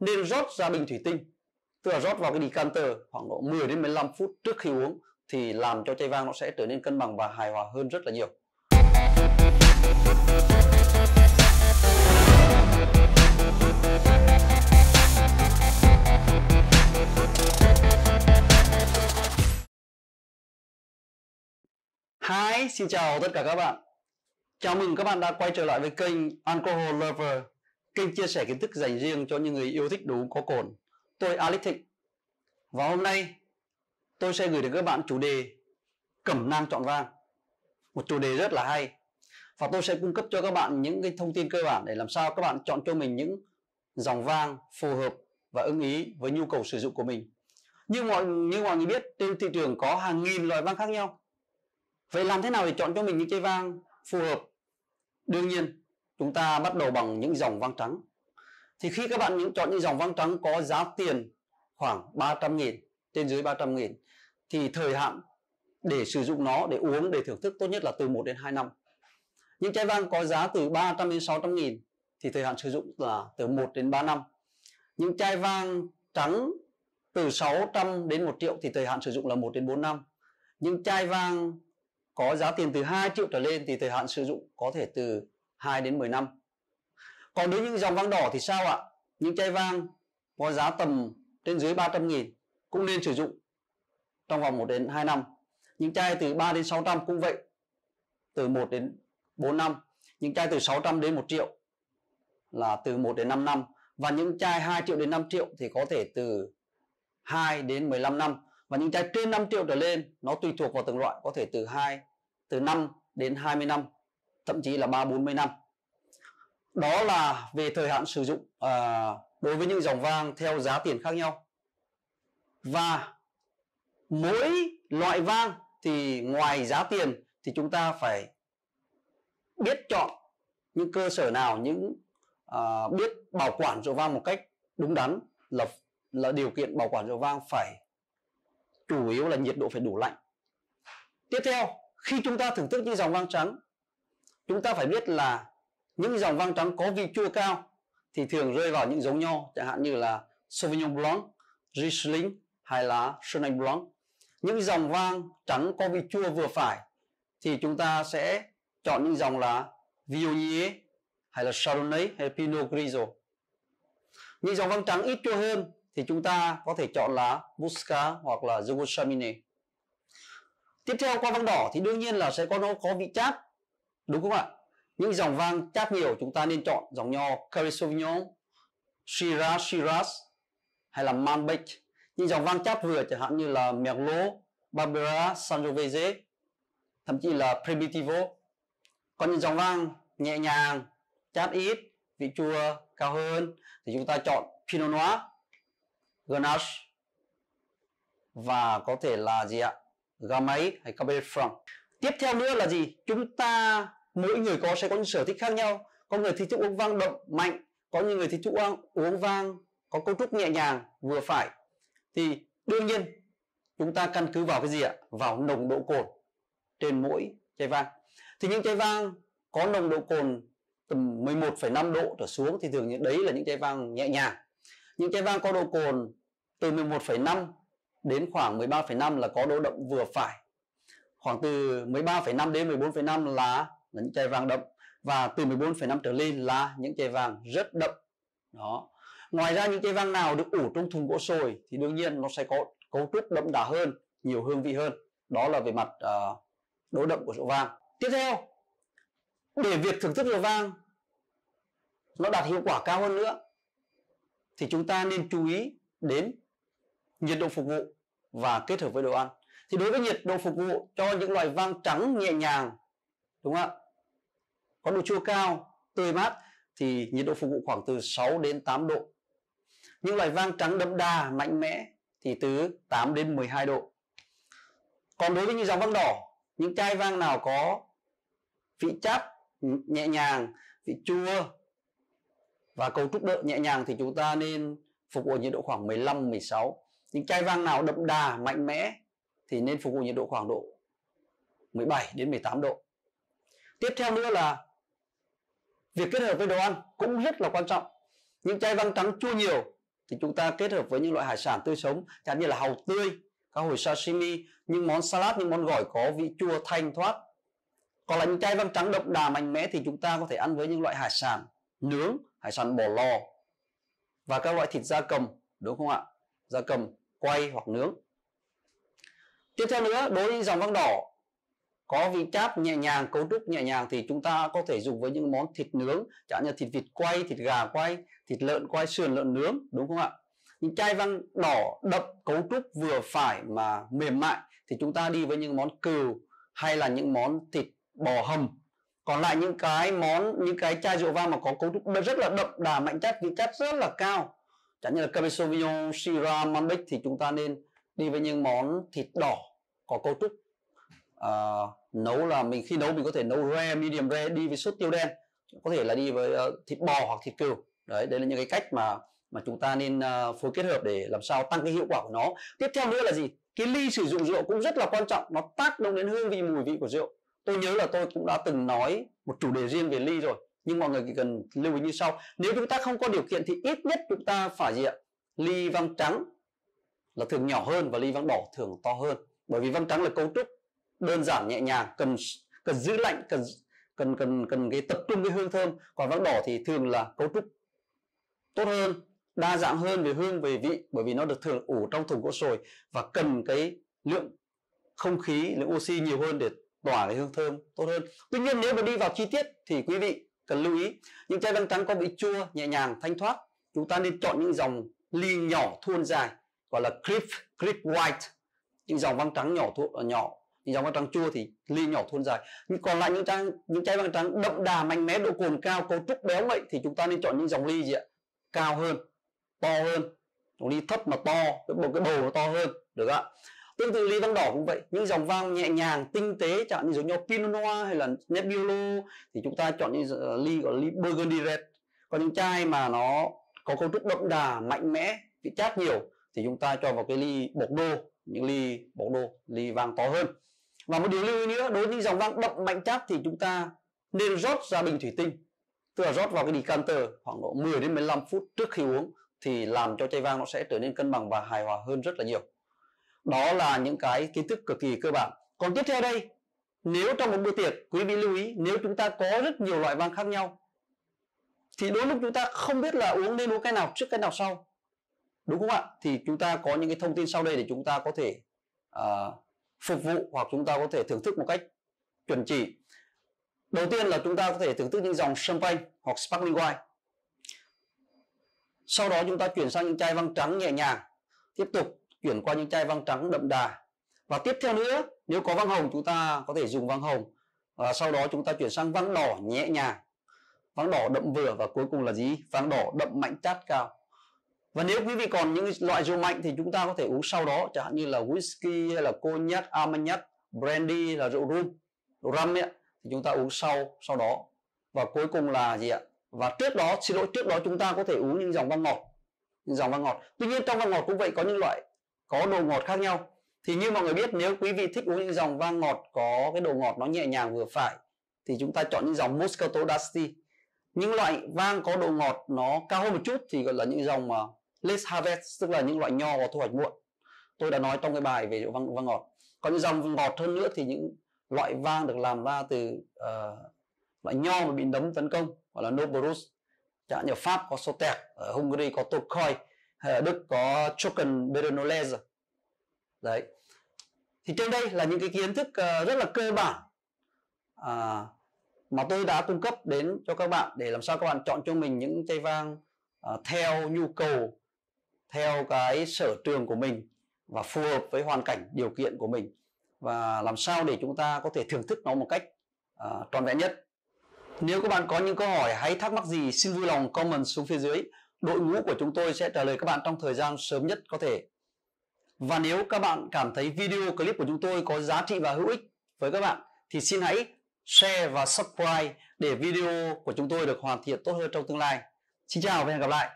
nên rót ra bình thủy tinh, tức là rót vào cái decanter khoảng độ 10 đến 15 phút trước khi uống, thì làm cho chai vang nó sẽ trở nên cân bằng và hài hòa hơn rất là nhiều. Hi, xin chào tất cả các bạn. Chào mừng các bạn đã quay trở lại với kênh Alcohol Lover, kênh chia sẻ kiến thức dành riêng cho những người yêu thích đồ uống có cồn. Tôi Alex Thịnh. Và hôm nay tôi sẽ gửi đến các bạn chủ đề cẩm nang chọn vang. Một chủ đề rất là hay. Và tôi sẽ cung cấp cho các bạn những cái thông tin cơ bản để làm sao các bạn chọn cho mình những dòng vang phù hợp và ưng ý với nhu cầu sử dụng của mình. Như mọi người biết, trên thị trường có hàng nghìn loại vang khác nhau. Vậy làm thế nào để chọn cho mình những chai vang phù hợp? Đương nhiên, chúng ta bắt đầu bằng những dòng vang trắng. Thì khi các bạn chọn những dòng vang trắng có giá tiền khoảng 300.000, trên dưới 300.000, thì thời hạn để sử dụng nó, để uống, để thưởng thức tốt nhất là từ 1 đến 2 năm. Những chai vang có giá từ 300 đến 600.000 thì thời hạn sử dụng là từ 1 đến 3 năm. Những chai vang trắng từ 600 đến 1 triệu thì thời hạn sử dụng là 1 đến 4 năm. Những chai vang có giá tiền từ 2 triệu trở lên thì thời hạn sử dụng có thể từ 2 đến 10 năm. Còn đối với những dòng vang đỏ thì sao ạ? Những chai vang có giá tầm trên dưới 300.000 cũng nên sử dụng trong vòng 1 đến 2 năm. Những chai từ 3 đến 600 cũng vậy, từ 1 đến 4 năm. Những chai từ 600 đến 1 triệu là từ 1 đến 5 năm. Và những chai 2 triệu đến 5 triệu thì có thể từ 2 đến 15 năm. Và những chai trên 5 triệu trở lên, nó tùy thuộc vào từng loại, có thể từ 5 đến 20 năm, thậm chí là 3-40 năm. Đó là về thời hạn sử dụng đối với những dòng vang theo giá tiền khác nhau. Và mỗi loại vang thì ngoài giá tiền thì chúng ta phải biết chọn những cơ sở nào, biết bảo quản rượu vang một cách đúng đắn, là điều kiện bảo quản rượu vang phải chủ yếu là nhiệt độ phải đủ lạnh. Tiếp theo, khi chúng ta thưởng thức những dòng vang trắng, chúng ta phải biết là những dòng vang trắng có vị chua cao thì thường rơi vào những giống nho, chẳng hạn như là Sauvignon Blanc, Riesling hay là Chenin Blanc. Những dòng vang trắng có vị chua vừa phải thì chúng ta sẽ chọn những dòng là Viognier hay là Chardonnay hay là Pinot Grigio. Những dòng vang trắng ít chua hơn thì chúng ta có thể chọn là Muscat hoặc là Gewürztraminer. Tiếp theo, qua vang đỏ thì đương nhiên là sẽ có vị chát, đúng không ạ? Những dòng vang chát nhiều chúng ta nên chọn dòng nho Cabernet Sauvignon, Shiraz hay là Malbec. Những dòng vang chát vừa chẳng hạn như là Merlot, Barbera, Sangiovese, thậm chí là Primitivo. Còn những dòng vang nhẹ nhàng, chát ít, vị chua cao hơn thì chúng ta chọn Pinot Noir, Grenache và có thể là gì ạ? Gamay hay Cabernet Franc. Tiếp theo nữa là gì? Mỗi người sẽ có những sở thích khác nhau. Có người thích uống vang đậm mạnh, có những người thích uống vang có cấu trúc nhẹ nhàng vừa phải. Thì đương nhiên chúng ta căn cứ vào cái gì ạ? Vào nồng độ cồn trên mỗi chai vang. Thì những chai vang có nồng độ cồn tầm 11,5 độ trở xuống thì thường những đấy là những chai vang nhẹ nhàng. Những chai vang có độ cồn từ 11,5 đến khoảng 13,5 là có độ đậm vừa phải. Khoảng từ 13,5 đến 14,5 là những chai vang đậm, và từ 14,5 trở lên là những chai vang rất đậm. Đó. Ngoài ra những chai vang nào được ủ trong thùng gỗ sồi thì đương nhiên nó sẽ có cấu trúc đậm đà hơn, nhiều hương vị hơn. Đó là về mặt độ đậm của rượu vang. Tiếp theo, để việc thưởng thức rượu vang nó đạt hiệu quả cao hơn nữa thì chúng ta nên chú ý đến nhiệt độ phục vụ và kết hợp với đồ ăn. Thì đối với nhiệt độ phục vụ cho những loại vang trắng nhẹ nhàng, đúng không ạ, có độ chua cao, tươi mát thì nhiệt độ phục vụ khoảng từ 6 đến 8 độ. Những loại vang trắng đậm đà, mạnh mẽ thì từ 8 đến 12 độ. Còn đối với những dòng vang đỏ, những chai vang nào có vị chát nhẹ nhàng, vị chua và cấu trúc đậm nhẹ nhàng thì chúng ta nên phục vụ nhiệt độ khoảng 15-16. Những chai vang nào đậm đà, mạnh mẽ thì nên phục vụ nhiệt độ khoảng độ 17 đến 18 độ. Tiếp theo nữa là việc kết hợp với đồ ăn cũng rất là quan trọng. Những chai vang trắng chua nhiều thì chúng ta kết hợp với những loại hải sản tươi sống, chẳng như là hàu tươi, cá hồi sashimi, những món salad, những món gỏi có vị chua thanh thoát. Còn là những chai vang trắng đậm đà mạnh mẽ thì chúng ta có thể ăn với những loại hải sản nướng, hải sản bỏ lò và các loại thịt gia cầm, đúng không ạ? Gia cầm quay hoặc nướng. Tiếp theo nữa, đối với dòng vang đỏ có vị chát nhẹ nhàng, cấu trúc nhẹ nhàng thì chúng ta có thể dùng với những món thịt nướng, chẳng như thịt vịt quay, thịt gà quay, thịt lợn quay, sườn lợn nướng, đúng không ạ? Những chai vang đỏ đậm, cấu trúc vừa phải mà mềm mại thì chúng ta đi với những món cừu hay là những món thịt bò hầm. Còn lại những cái chai rượu vang mà có cấu trúc rất là đậm đà, mạnh chát, vị chát rất là cao, chẳng như là Cabernet Sauvignon, Syrah, Malbec thì chúng ta nên đi với những món thịt đỏ có cấu trúc nấu là khi nấu mình có thể nấu rare, medium rare, đi với sốt tiêu đen, có thể là đi với thịt bò hoặc thịt cừu. Đấy là những cái cách mà chúng ta nên phối kết hợp để làm sao tăng cái hiệu quả của nó. Tiếp theo nữa là gì? Cái ly sử dụng rượu cũng rất là quan trọng, nó tác động đến hương vị, mùi vị của rượu. Tôi nhớ là tôi cũng đã từng nói một chủ đề riêng về ly rồi, nhưng mọi người chỉ cần lưu ý như sau. Nếu chúng ta không có điều kiện thì ít nhất chúng ta phải gì ạ? Ly vang trắng là thường nhỏ hơn và ly vang đỏ thường to hơn, bởi vì vang trắng là cấu trúc đơn giản nhẹ nhàng, cần giữ lạnh, cần cái tập trung cái hương thơm. Còn vang đỏ thì thường là cấu trúc tốt hơn, đa dạng hơn về hương, về vị, bởi vì nó được thường ủ trong thùng gỗ sồi và cần cái lượng không khí, lượng oxy nhiều hơn để tỏa cái hương thơm tốt hơn. Tuy nhiên nếu mà đi vào chi tiết thì quý vị cần lưu ý, những chai vang trắng có vị chua nhẹ nhàng, thanh thoát, chúng ta nên chọn những dòng ly nhỏ thuôn dài, gọi là crisp white. Những dòng vang trắng nhỏ, những dòng vang trắng chua thì ly nhỏ thuôn dài. Nhưng còn lại những chai vang trắng đậm đà, mạnh mẽ, độ cồn cao, cấu trúc béo ngậy thì chúng ta nên chọn những dòng ly gì ạ? Cao hơn, to hơn. Dòng ly thấp mà to, cái bầu nó to hơn, được ạ? Tương tự ly vang đỏ cũng vậy, những dòng vang nhẹ nhàng, tinh tế, chẳng như giống như Pinot Noir hay là Nebbiolo thì chúng ta chọn những ly gọi là ly Burgundy Red. Còn những chai mà nó có cấu trúc đậm đà, mạnh mẽ, vị chát nhiều thì chúng ta cho vào cái ly Bordeaux, những ly Bordeaux, ly vang to hơn. Và một điều lưu ý nữa, đối với dòng vang đậm mạnh chát thì chúng ta nên rót ra bình thủy tinh, tức là rót vào cái decanter khoảng độ 10 đến 15 phút trước khi uống thì làm cho chai vang nó sẽ trở nên cân bằng và hài hòa hơn rất là nhiều. Đó là những cái kiến thức cực kỳ cơ bản. Còn tiếp theo đây, nếu trong một bữa tiệc, quý vị lưu ý, nếu chúng ta có rất nhiều loại vang khác nhau thì đôi lúc chúng ta không biết là nên uống cái nào trước cái nào sau, đúng không ạ? Thì chúng ta có những cái thông tin sau đây để chúng ta có thể phục vụ hoặc chúng ta có thể thưởng thức một cách chuẩn chỉ. Đầu tiên là chúng ta có thể thưởng thức những dòng champagne hoặc sparkling wine. Sau đó chúng ta chuyển sang những chai vang trắng nhẹ nhàng, tiếp tục chuyển qua những chai vang trắng đậm đà. Và tiếp theo nữa, nếu có vang hồng chúng ta có thể dùng vang hồng. Và sau đó chúng ta chuyển sang vang đỏ nhẹ nhàng, vang đỏ đậm vừa, và cuối cùng là gì? Vang đỏ đậm mạnh chát cao. Và nếu quý vị còn những loại rượu mạnh thì chúng ta có thể uống sau đó, chẳng hạn như là whisky hay là cognac, armagnac, brandy là rượu rum ấy, thì chúng ta uống sau đó. Và cuối cùng là gì ạ? Và trước đó chúng ta có thể uống những dòng vang ngọt. Tuy nhiên trong vang ngọt cũng vậy, có những loại có độ ngọt khác nhau. Thì như mọi người biết, nếu quý vị thích uống những dòng vang ngọt có cái độ ngọt nó nhẹ nhàng vừa phải thì chúng ta chọn những dòng Moscato d'Asti. Những loại vang có độ ngọt nó cao hơn một chút thì gọi là những dòng mà late harvest, tức là những loại nho có thu hoạch muộn. Tôi đã nói trong cái bài về vang ngọt. Còn những dòng ngọt hơn nữa thì những loại vang được làm ra từ loại nho mà bị nấm tấn công, gọi là Noble Rose. Chẳng hạn như ở Pháp có Sauterre, ở Hungary có Tokai, hay ở Đức có Trockenbeerenolese. Đấy. Thì trên đây là những cái kiến thức rất là cơ bản mà tôi đã cung cấp đến cho các bạn để làm sao các bạn chọn cho mình những chai vang theo nhu cầu, theo cái sở trường của mình và phù hợp với hoàn cảnh, điều kiện của mình, và làm sao để chúng ta có thể thưởng thức nó một cách trọn vẹn nhất. Nếu các bạn có những câu hỏi hay thắc mắc gì, xin vui lòng comment xuống phía dưới. Đội ngũ của chúng tôi sẽ trả lời các bạn trong thời gian sớm nhất có thể. Và nếu các bạn cảm thấy video clip của chúng tôi có giá trị và hữu ích với các bạn thì xin hãy share và subscribe để video của chúng tôi được hoàn thiện tốt hơn trong tương lai. Xin chào và hẹn gặp lại.